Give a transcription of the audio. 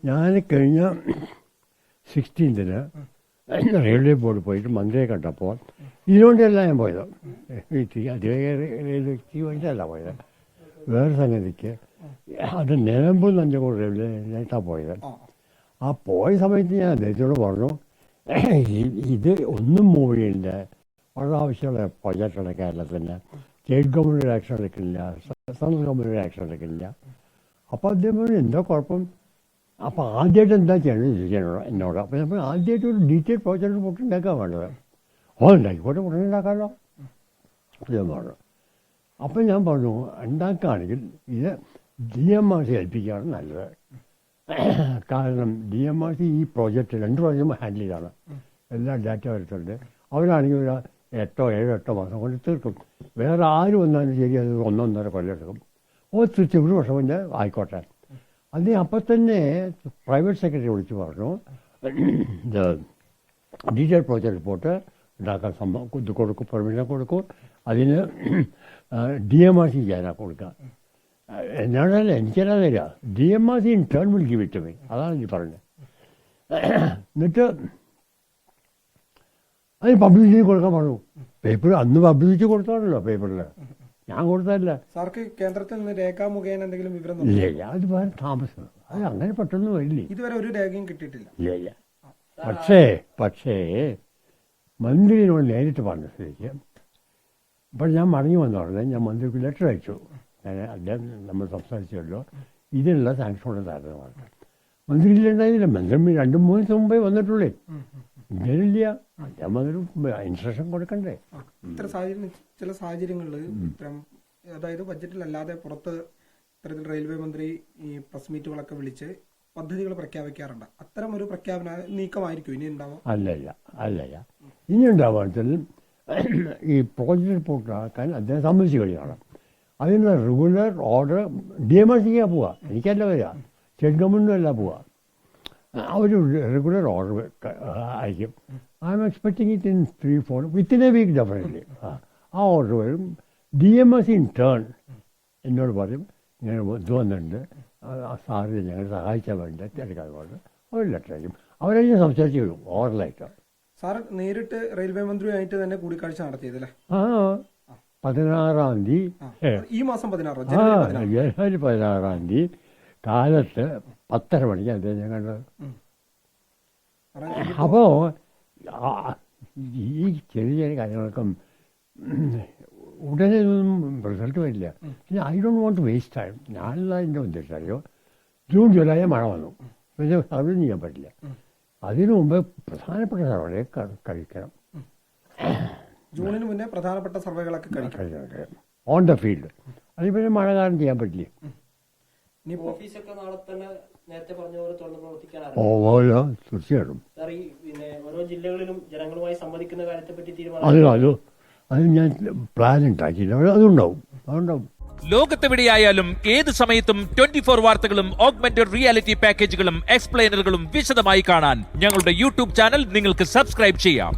ഞാൻ കഴിഞ്ഞ 16 railway board പോയിട്ട് മന്ത്രിയെ കണ്ടപ്പോൾ ഇതിനുവേണ്ടിയല്ല ഞാൻ പോയത്. അതിവേണ്ടിയല്ല പോയത്, വേറെ സംഗതിക്ക്. അത് നിലമ്പൂർ നഞ്ചക്കോട് റെയിൽവേ ആയിട്ടാണ് പോയത്. ആ പോയ സമയത്ത് ഞാൻ അദ്ദേഹത്തോട് പറഞ്ഞു, ഇത് ഒന്നും മൂവ് ചെയ്യില്ല, വളരെ ആവശ്യമുള്ള പ്രോജക്റ്റാണ് കേരളത്തിന്. സ്റ്റേറ്റ് ഗവൺമെൻറ് ആക്ഷൻ എടുക്കില്ല, സംസ്ഥാന ഗവൺമെൻറ് ആക്ഷൻ എടുക്കില്ല. അപ്പോൾ അദ്ദേഹം പറഞ്ഞു എന്താ കുഴപ്പം, അപ്പോൾ ആദ്യമായിട്ട് എന്താ ചെയ്യണം എന്നോട്. അപ്പോൾ നമ്മൾ ആദ്യമായിട്ട് ഒരു ഡീറ്റെയിൽ പ്രോജക്റ്റ് റിപ്പോർട്ട് ഉണ്ടാക്കാൻ വേണ്ടത്. ഉണ്ടാക്കിക്കോട്ടെ, ഉടനെ ഉണ്ടാക്കാമല്ലോ അദ്ദേഹം പറഞ്ഞു. അപ്പം ഞാൻ പറഞ്ഞു ഉണ്ടാക്കുകയാണെങ്കിൽ ഇത് DMRC ഏൽപ്പിക്കുകയാണ് നല്ലത്. കാരണം DMRC ഈ പ്രോജക്റ്റ് 2 പ്രാവശ്യം ഹാൻഡിൽ ചെയ്താണ്, എല്ലാ ഡാറ്റ വരുത്തുണ്ട്. അവരാണെങ്കിൽ ഒരു 8 മാസം കൊണ്ട് തീർക്കും. വേറെ ആര് വന്നാലും ശരി അത് 1.5 കൊല്ലം എടുക്കും. തീർച്ച 1 വർഷം കൊണ്ട് ആയിക്കോട്ടെ. അതിന് അപ്പം തന്നെ പ്രൈവറ്റ് സെക്രട്ടറി വിളിച്ച് പറഞ്ഞു, ഇത് ഡീറ്റെയിൽ പ്രോജക്റ്റ് റിപ്പോർട്ട് ഉണ്ടാക്കാൻ ഇത് കൊടുക്കും, പെർമിഷൻ കൊടുക്കും. അതിന് DMRC ചെയ്യാനാണ് കൊടുക്കുക. എന്നാണല്ല എനിക്കെന്നാ തരിക, DMRC in turn will give it me. അതാണ് എനിക്ക് പറഞ്ഞത്. എന്നിട്ട് അതിന് പബ്ലിസിറ്റി കൊടുക്കാൻ പറഞ്ഞു. പേപ്പർ അന്ന് പബ്ലിസിറ്റി കൊടുത്താണല്ലോ പേപ്പറിൽ, ഞാൻ കൊടുത്തതല്ല. സാർക്ക് കേന്ദ്രത്തിൽ നിന്ന് രേഖാമുഖേന എന്തെങ്കിലും വിവരം? ഇല്ല, അത് വേറെ താമസം, അത് അങ്ങനെ പെട്ടെന്ന് വരില്ലേ. ഇതുവരെ ഒരു രേഖയും കിട്ടിയിട്ടില്ല. ഇല്ല. പക്ഷേ മന്ത്രിയോട് നേരിട്ട് പറഞ്ഞ സ്ഥിതിക്ക് ഇപ്പോൾ ഞാൻ മടങ്ങി വന്നോളെ ഞാൻ മന്ത്രിക്ക് ലെറ്റർ അയച്ചു. അദ്ദേഹം നമ്മൾ സംസാരിച്ചല്ലോ, ഇതിനുള്ള സാങ്ഷൻ കൊണ്ട് തരുന്നതാണ്. മന്ത്രിയിലുണ്ടായിരുന്നില്ല, മന്ത്രി 2-3 ദിവസം മുമ്പേ വന്നിട്ടുള്ളേ. ഇല്ല, അദ്ദേഹം അതൊരു ഇൻസ്ട്രക്ഷൻ കൊടുക്കണ്ടേ. ചില സാഹചര്യങ്ങളിൽ അതായത് ബഡ്ജറ്റിലല്ലാതെ പുറത്ത് ഇത്തരത്തിൽ റെയിൽവേ മന്ത്രി ഈ പ്രസ് മീറ്റുകളൊക്കെ വിളിച്ച് പദ്ധതികൾ പ്രഖ്യാപിക്കാറുണ്ട്. അത്തരം ഒരു പ്രഖ്യാപന നീക്കമായിരിക്കും ഇനി ഉണ്ടാവുക? അല്ലല്ല ഇനി ഉണ്ടാവുക ഈ പ്രോജക്റ്റ് റിപ്പോർട്ട് ആക്കാൻ അദ്ദേഹം സമ്മതിച്ചു കഴിഞ്ഞാണ്. അതിനുള്ള റെഗുലർ ഓർഡർ DMRCക്കാണ് പോവുക, എനിക്കല്ല വരിക, സ്റ്റേറ്റ് ഗവൺമെൻറ്റും അല്ല പോവുക. അവർ റെഗുലർ ഓർഡർ അയക്കും. I am expecting it in 3-4 within a week definitely. ആ ഓർഡർ വരും. DMRC ഇൻ ടേൺ എന്നോട് പറയും, ഇങ്ങനെ ഇത് വന്നിട്ടുണ്ട്, സാറിന് ഞങ്ങൾ സഹായിച്ചാൽ വേണ്ടി എടുക്കാൻ കൊണ്ട് അവർ ലെറ്റർ അയക്കും. അവരതിനെ സംസാരിച്ച് വരും ഓർഡറിലായിട്ട്. സാർ നേരിട്ട് റെയിൽവേ മന്ത്രിയുമായിട്ട് തന്നെ കൂടിക്കാഴ്ച നടത്തിയതല്ലേ? 16-ാം തീയതി, ഈ മാസം 16 ജനുവരി 16-ാം തീയതി കാലത്ത് 10:30 മണിക്ക് അദ്ദേഹം ഞാൻ കണ്ടത്. അപ്പോൾ ഈ ചെറിയ കാര്യങ്ങൾക്കും ഉടനെ ഒന്നും റിസൾട്ട് വരില്ല. പിന്നെ I don't want to waste time. ഞാനെന്താ എൻ്റെ ഉദ്ദേശം അറിയോ, ജൂൺ ജൂലൈ മഴ വന്നു, പിന്നെ സർവേ ചെയ്യാൻ പറ്റില്ല. അതിനു മുമ്പ് പ്രധാനപ്പെട്ട സർവേ കഴിക്കണം. ജൂണിന് മുന്നേ പ്രധാനപ്പെട്ട സർവേകളൊക്കെ കഴിക്കണം ഓൺ ദ ഫീൽഡ്. അതിൽ പിന്നെ മഴ കാരണം ചെയ്യാൻ പറ്റില്ല. തീർച്ചയായിട്ടും അത് ഞാൻ പ്ലാൻ ഉണ്ടാക്കിയില്ല, അതുണ്ടാവും. ലോകത്തെവിടെയായാലും ഏത് സമയത്തും 24 വാർത്തകളും ഓഗ്മെന്റഡ് റിയാലിറ്റി പാക്കേജുകളും എക്സ്പ്ലെയിനറുകളും വിശദമായി കാണാൻ ഞങ്ങളുടെ യൂട്യൂബ് ചാനൽ നിങ്ങൾക്ക് സബ്സ്ക്രൈബ് ചെയ്യാം.